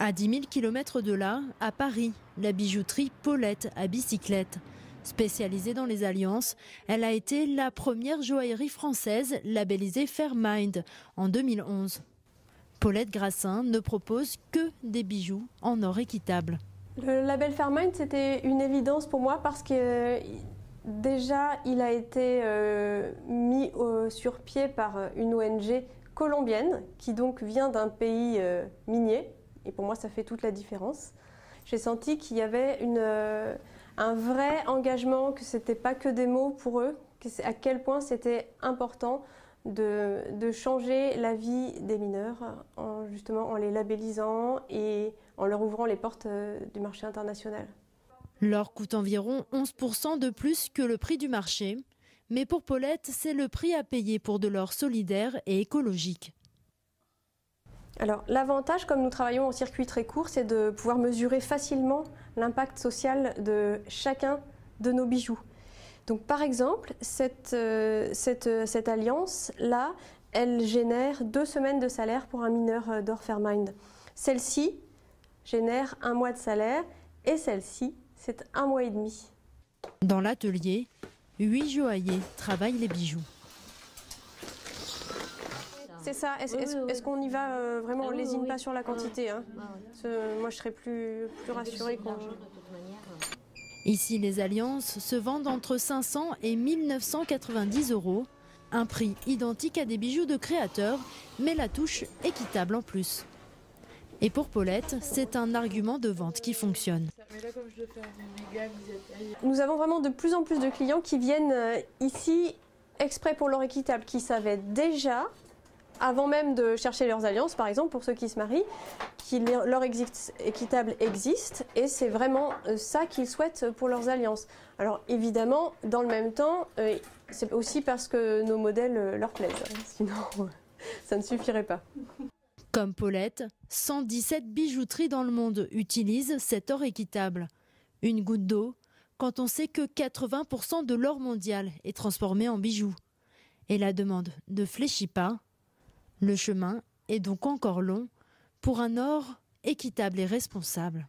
À 10 000 km de là, à Paris, la bijouterie Paulette à bicyclette. Spécialisée dans les alliances, elle a été la première joaillerie française labellisée Fairmined en 2011. Paulette Grassin ne propose que des bijoux en or équitable. Le label Fairmined, c'était une évidence pour moi parce que déjà, il a été mis sur pied par une ONG colombienne qui donc vient d'un pays minier. Et pour moi, ça fait toute la différence. J'ai senti qu'il y avait un vrai engagement, que ce n'était pas que des mots pour eux, à quel point c'était important de changer la vie des mineurs, justement en les labellisant et en leur ouvrant les portes du marché international. L'or coûte environ 11% de plus que le prix du marché. Mais pour Paulette, c'est le prix à payer pour de l'or solidaire et écologique. Alors, l'avantage, comme nous travaillons en circuit très court, c'est de pouvoir mesurer facilement l'impact social de chacun de nos bijoux. Donc, par exemple, cette alliance-là, elle génère 2 semaines de salaire pour un mineur d'or Fairmined. Celle-ci génère 1 mois de salaire et celle-ci, c'est 1 mois et demi. Dans l'atelier, 8 joailliers travaillent les bijoux. C'est ça. Est-ce qu'on y va vraiment, on ne lésine pas sur la quantité, hein. Moi, je serais plus rassurée qu'on... Ici, les alliances se vendent entre 500 et 1990 €. Un prix identique à des bijoux de créateurs, mais la touche équitable en plus. Et pour Paulette, c'est un argument de vente qui fonctionne. Nous avons vraiment de plus en plus de clients qui viennent ici exprès pour l'or équitable, qui savaient déjà, avant même de chercher leurs alliances, par exemple, pour ceux qui se marient, l'or équitable existe et c'est vraiment ça qu'ils souhaitent pour leurs alliances. Alors évidemment, dans le même temps, c'est aussi parce que nos modèles leur plaisent, sinon ça ne suffirait pas. Comme Paulette, 117 bijouteries dans le monde utilisent cet or équitable. Une goutte d'eau quand on sait que 80% de l'or mondial est transformé en bijoux. Et la demande ne fléchit pas. Le chemin est donc encore long pour un or équitable et responsable.